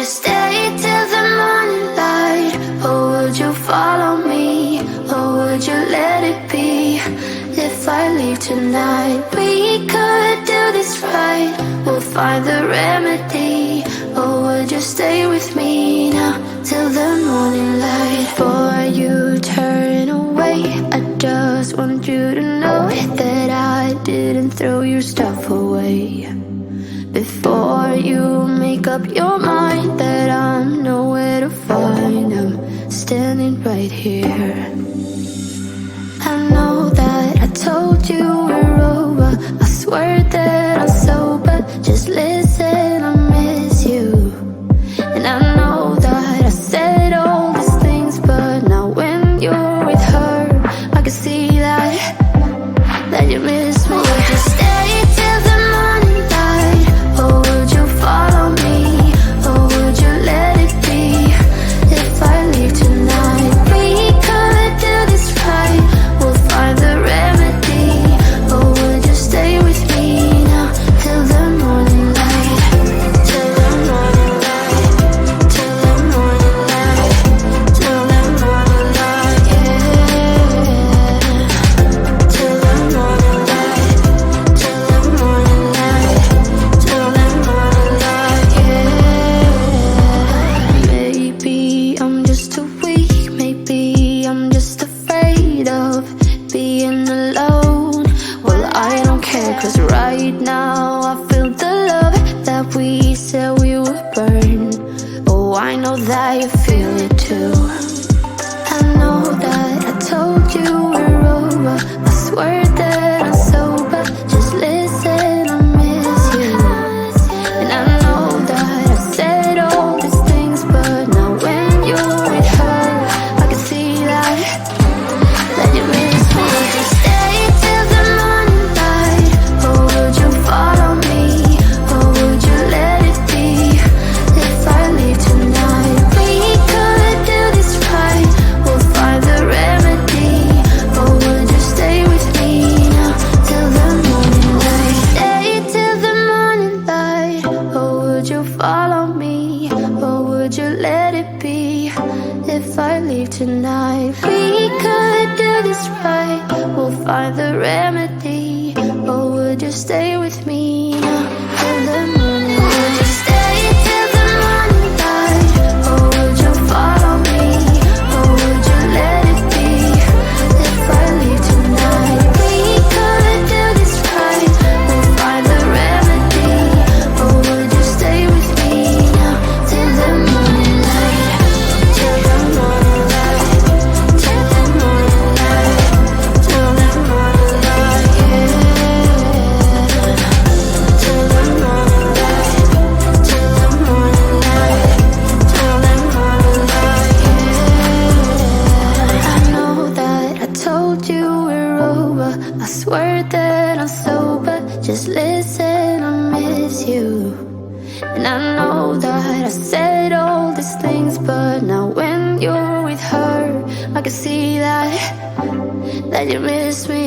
stay till the morning light? Or would you follow me? Or would you let it be? If I leave tonight, we could do this right. We'll find the remedy. Or would you stay with me now till the morning light? Before you turn away, I just want you to know that I didn't throw your stuff away. Before you make up your mind that I'm nowhere to find, I'm standing right here. I know that I told you we're over. I swear that I'm sober. Just listen, I miss you. And I know that I said all these things, but now when you're with her, I can see that you miss me. Would you stay till the morning light? Or would you follow me? Or would you let it be? If I leave tonight, we could do this right. We'll find the remedy. Or would you stay with me now till the morning light? Till the morning light. Till the morning light. Till the morning light, yeah. Till the morning light. Till the morning light. Till the morning light, yeah. Maybe I'm just too weak. Maybe I'm just afraid of being alone. Well, I don't care, 'cause right now I feel the love that we said we would burn. Oh, I know that you feel it too. I know that I told you we're over. I swear that I'm sober. Just listen, I miss you. And I know that I said all these things, but now when you're with her, I can see that you miss me. Would you stay till the morning light? Or would you follow me? Or would you let it be? If I leave tonight, we could do this right. We'll find the remedy. Or would you stay with me now till the morning light? Stay till the morning light. Or would you follow me? Or would you let it be? If I leave tonight, we could do this right. We'll find the remedy. Or would you stay with me now till the morning light? Would you stay till the morning light? Or would you follow me? Or would you let it be? If I leave tonight, we could do this right. We'll find the remedy. Or would you stay with me now till the morning light? Till the morning light. Till the morning light. Till the morning light, yeah. Till the morning light. Till the morning light. Till the morning light, yeah. I know that I told you we're over. I swear that I'm sober. Just listen, I miss you. And I know that I said all these things, but now when you're with her, I can see that you miss me.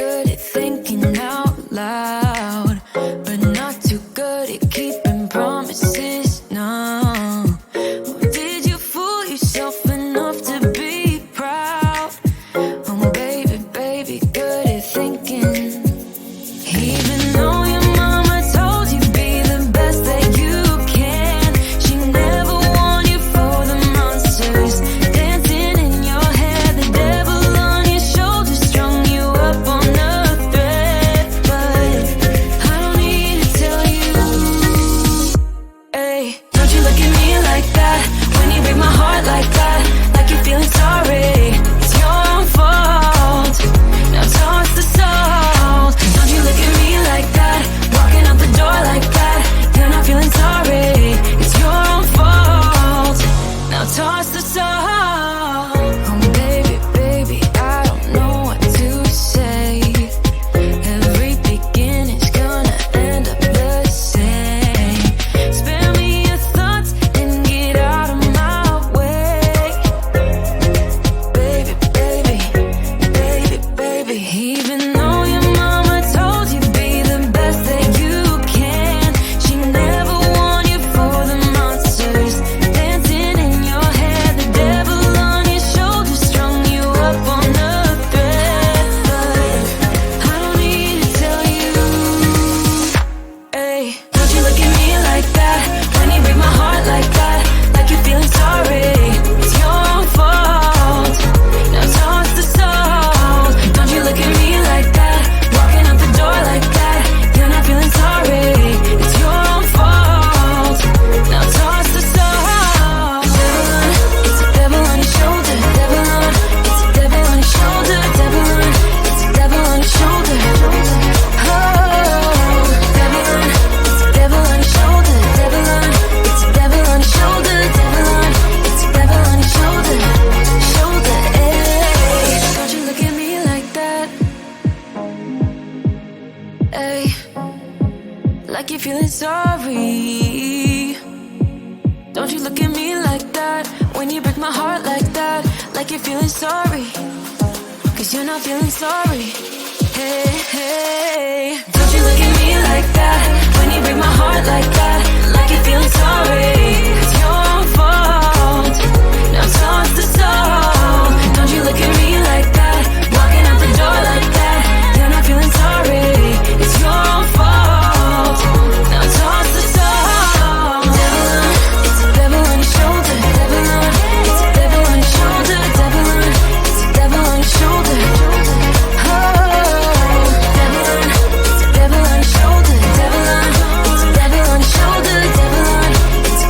good at thinking out loud, but not too good at keeping promises. No, did you fool yourself enough to be proud? Oh baby, baby, good at thinking. Even though your mama told you be the best that you can, she never warned you for the monsters dancing in your head, the devil on your shoulder strung you up on a thread. But I don't need to tell you, hey, don't you look at me like that when you break my heart like that, like you're feeling sorry. It's your own fault. Now toss the salt. Don't you look at me like that, walking out the door like that. You're not feeling sorry. It's your own fault. Now toss the salt. Oh baby, baby, I don't know what to say. Every beginning's gonna end up the same. Spare me your thoughts and get out of my way. Baby, baby, baby, baby. Even though your mama told you be the best that you can, she never warned you for the monsters dancing in your head, the devil on your shoulder strung you up on a thread. But I don't need to tell you, hey, don't you look at me like that when you break my heart like that, like you're feeling sorry. It's your own fault. Now toss the salt. Don't you look at me like that, walking out the door like that. You're not feeling sorry. It's your own fault. Now toss the salt. It's a devil on your shoulder. Devil on. It's a devil on your shoulder. Devil on. It's a devil on your shoulder. Oh, devil on. It's a devil on your shoulder. Devil on. It's a devil on your shoulder. Devil on. It's a devil on your shoulder. Shoulder. Hey, don't you look at me like that. Hey, like you're feeling sorry. Don't you look at me like that when you break my heart like that, like you're feeling sorry. Cause you're not feeling sorry. Hey, hey, don't you look at me like that when you break my heart like that, like you're feeling sorry. It's your own fault. Now toss the salt. Don't you look at me like that, walking out the door like that. You're not feeling sorry. It's your own fault. Now toss the salt. Devil on. It's a devil on your shoulder. Devil on. It's a devil on your shoulder. Devil on. It's a devil on your shoulder. Oh, devil on. It's a devil on your shoulder. Devil on. It's a devil on your shoulder. Devil on. It's a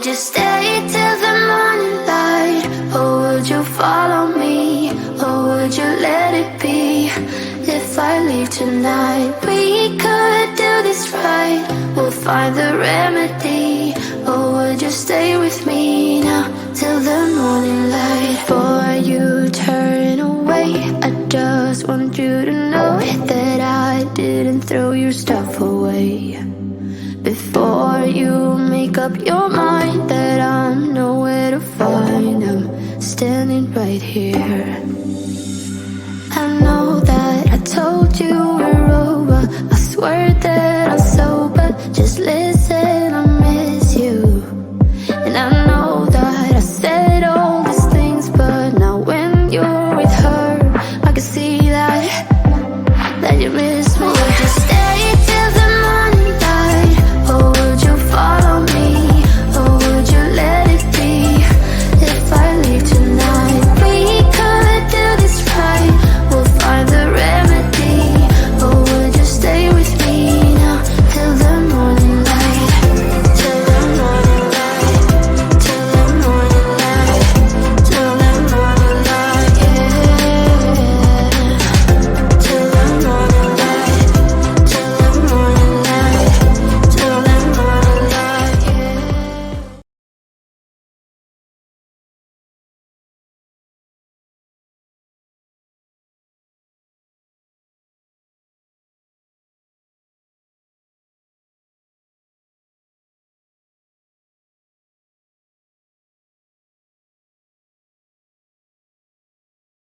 would you stay till the morning light? Or would you follow me? Or would you let it be? If I leave tonight, we could do this right. We'll find the remedy. Or would you stay with me now till the morning light? Before you turn away, I just want you to know that I didn't throw your stuff away. Before you make up your mind that I'm nowhere to find, I'm standing right here. I know that I told you we're over. I swear that I'm sober. Just listen, I miss you. And I know that I said all these things, but now when you're with her, I can see that you miss